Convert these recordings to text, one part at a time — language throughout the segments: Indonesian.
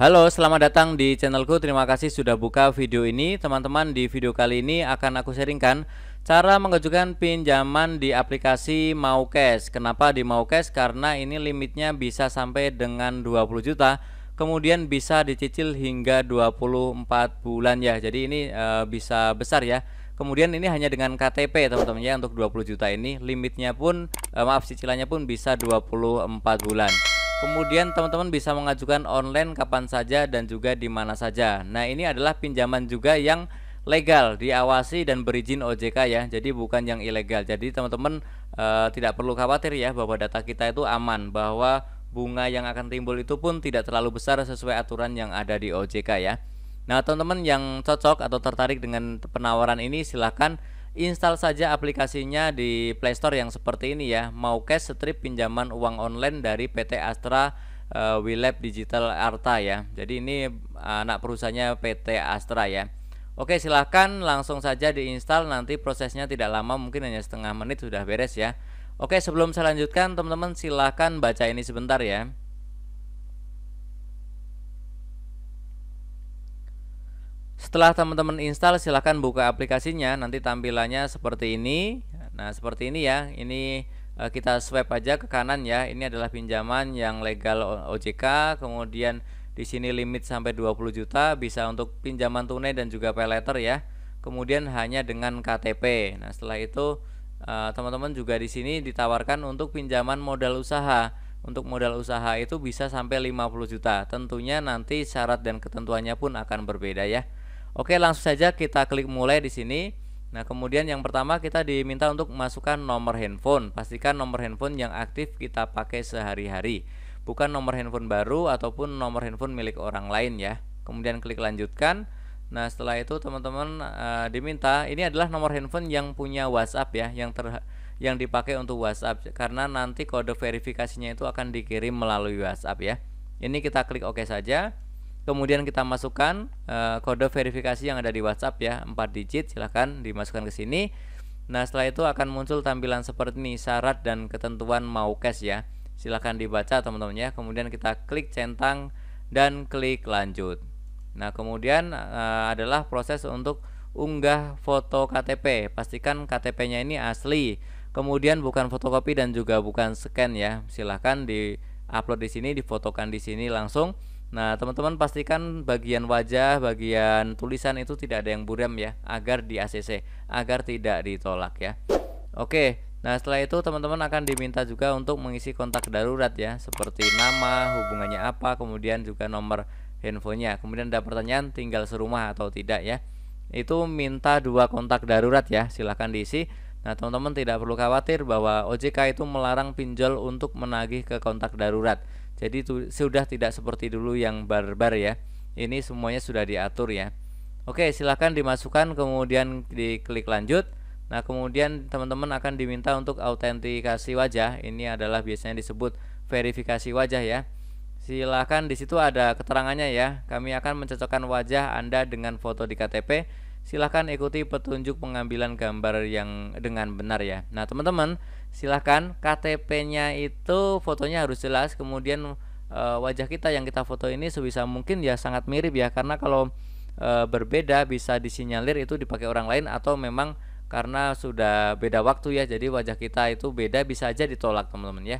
Halo, selamat datang di channelku. Terima kasih sudah buka video ini. Teman-teman, di video kali ini akan aku sharingkan cara mengajukan pinjaman di aplikasi Maucash. Kenapa di Maucash? Karena ini limitnya bisa sampai dengan 20 juta. Kemudian bisa dicicil hingga 24 bulan ya. Jadi ini bisa besar ya. Kemudian ini hanya dengan KTP teman-teman ya, untuk 20 juta ini limitnya pun cicilannya pun bisa 24 bulan. Kemudian teman-teman bisa mengajukan online kapan saja dan juga di mana saja. Nah, ini adalah pinjaman juga yang legal, diawasi dan berizin OJK ya. Jadi bukan yang ilegal. Jadi teman-teman tidak perlu khawatir ya bahwa data kita itu aman, bahwa bunga yang akan timbul itu pun tidak terlalu besar sesuai aturan yang ada di OJK ya. Nah, teman-teman yang cocok atau tertarik dengan penawaran ini silahkan install saja aplikasinya di Play Store yang seperti ini ya. Maucash Strip pinjaman uang online dari PT Astra Willab Digital Arta ya. Jadi ini anak perusahaannya PT Astra ya. Oke, silahkan langsung saja diinstal, nanti prosesnya tidak lama, mungkin hanya setengah menit sudah beres ya. Oke, sebelum saya lanjutkan teman-teman silahkan baca ini sebentar ya. Setelah teman-teman install, silahkan buka aplikasinya. Nanti tampilannya seperti ini. Nah, seperti ini ya. Ini kita swipe aja ke kanan ya. Ini adalah pinjaman yang legal OJK. Kemudian di sini limit sampai 20 juta, bisa untuk pinjaman tunai dan juga pay later ya. Kemudian hanya dengan KTP. Nah, setelah itu teman-teman juga di sini ditawarkan untuk pinjaman modal usaha. Untuk modal usaha itu bisa sampai 50 juta. Tentunya nanti syarat dan ketentuannya pun akan berbeda ya. Oke, langsung saja kita klik mulai di sini. Nah, kemudian yang pertama kita diminta untuk masukkan nomor handphone. Pastikan nomor handphone yang aktif kita pakai sehari-hari, bukan nomor handphone baru ataupun nomor handphone milik orang lain ya. Kemudian klik lanjutkan. Nah, setelah itu teman-teman diminta, ini adalah nomor handphone yang punya WhatsApp ya, yang dipakai untuk WhatsApp, karena nanti kode verifikasinya itu akan dikirim melalui WhatsApp ya. Ini kita klik OK saja. Kemudian kita masukkan kode verifikasi yang ada di WhatsApp ya, 4 digit, silahkan dimasukkan ke sini. Nah, setelah itu akan muncul tampilan seperti ini, syarat dan ketentuan Maucash ya. Silahkan dibaca teman-teman ya. Kemudian kita klik centang dan klik lanjut. Nah, kemudian adalah proses untuk unggah foto KTP. Pastikan KTP-nya ini asli. Kemudian bukan fotokopi dan juga bukan scan ya. Silahkan di-upload di sini, difotokan di sini langsung. Nah, teman-teman pastikan bagian wajah, bagian tulisan itu tidak ada yang buram ya, agar di ACC, agar tidak ditolak ya. Oke, nah setelah itu teman-teman akan diminta juga untuk mengisi kontak darurat ya, seperti nama, hubungannya apa, kemudian juga nomor handphonenya. Kemudian ada pertanyaan tinggal serumah atau tidak ya. Itu minta 2 kontak darurat ya, silahkan diisi. Nah, teman-teman tidak perlu khawatir bahwa OJK itu melarang pinjol untuk menagih ke kontak darurat. Jadi sudah tidak seperti dulu yang barbar ya. Ini semuanya sudah diatur ya. Oke, silahkan dimasukkan, kemudian diklik lanjut. Nah, kemudian teman-teman akan diminta untuk autentikasi wajah. Ini adalah biasanya disebut verifikasi wajah ya. Silahkan, di situ ada keterangannya ya. Kami akan mencocokkan wajah Anda dengan foto di KTP. Silahkan ikuti petunjuk pengambilan gambar yang dengan benar ya. Nah, teman-teman, silahkan KTP-nya itu fotonya harus jelas. Kemudian wajah kita yang kita foto ini sebisa mungkin ya sangat mirip ya. Karena kalau berbeda bisa disinyalir itu dipakai orang lain, atau memang karena sudah beda waktu ya. Jadi wajah kita itu beda, bisa aja ditolak teman-teman ya.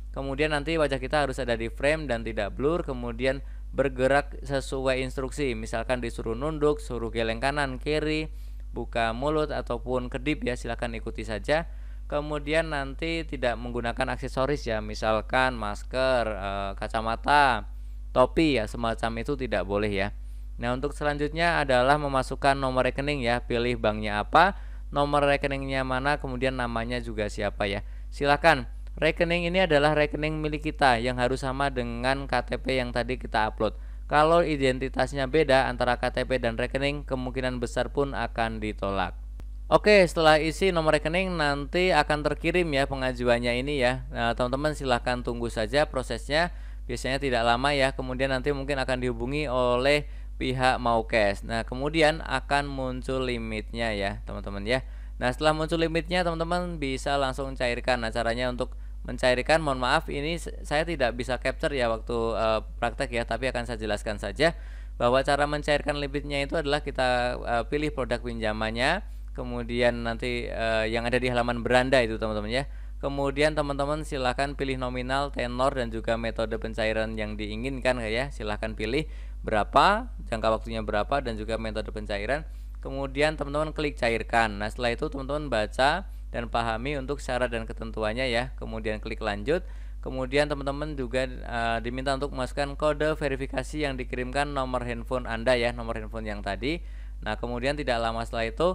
Kemudian nanti wajah kita harus ada di frame dan tidak blur. Kemudian bergerak sesuai instruksi, misalkan disuruh nunduk, suruh geleng kanan kiri, buka mulut ataupun kedip ya, silahkan ikuti saja. Kemudian nanti tidak menggunakan aksesoris ya, misalkan masker, kacamata, topi ya, semacam itu tidak boleh ya. Nah, untuk selanjutnya adalah memasukkan nomor rekening ya, pilih banknya apa, nomor rekeningnya mana, kemudian namanya juga siapa ya. Silahkan. Rekening ini adalah rekening milik kita yang harus sama dengan KTP yang tadi kita upload. Kalau identitasnya beda antara KTP dan rekening, kemungkinan besar pun akan ditolak. Oke, setelah isi nomor rekening nanti akan terkirim ya pengajuannya ini ya. Nah, teman-teman silahkan tunggu saja prosesnya. Biasanya tidak lama ya. Kemudian nanti mungkin akan dihubungi oleh pihak Maucash. Nah, kemudian akan muncul limitnya ya, teman-teman ya. Nah, setelah muncul limitnya, teman-teman bisa langsung cairkan. Nah, caranya untuk mencairkan, mohon maaf ini saya tidak bisa capture ya waktu praktek ya, tapi akan saya jelaskan saja bahwa cara mencairkan limitnya itu adalah kita pilih produk pinjamannya, kemudian nanti yang ada di halaman beranda itu teman-teman ya. Kemudian teman-teman silahkan pilih nominal, tenor, dan juga metode pencairan yang diinginkan ya. Silahkan pilih berapa, jangka waktunya berapa, dan juga metode pencairan. Kemudian teman-teman klik cairkan. Nah setelah itu teman-teman baca dan pahami untuk syarat dan ketentuannya ya. Kemudian klik lanjut. Kemudian teman-teman juga diminta untuk memasukkan kode verifikasi yang dikirimkan nomor handphone Anda ya, nomor handphone yang tadi. Nah kemudian tidak lama setelah itu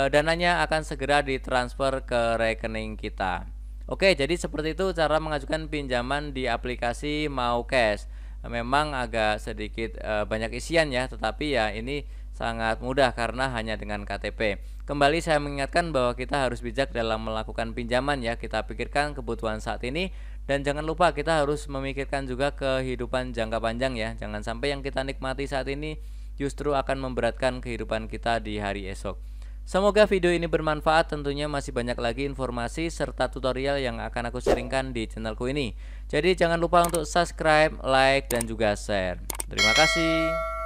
dananya akan segera ditransfer ke rekening kita. Oke, jadi seperti itu cara mengajukan pinjaman di aplikasi MauCash. Memang agak sedikit banyak isian ya, tetapi ya ini sangat mudah karena hanya dengan KTP. Kembali saya mengingatkan bahwa kita harus bijak dalam melakukan pinjaman ya. Kita pikirkan kebutuhan saat ini dan jangan lupa kita harus memikirkan juga kehidupan jangka panjang ya. Jangan sampai yang kita nikmati saat ini justru akan memberatkan kehidupan kita di hari esok. Semoga video ini bermanfaat, tentunya masih banyak lagi informasi serta tutorial yang akan aku sharingkan di channelku ini. Jadi jangan lupa untuk subscribe, like, dan juga share. Terima kasih.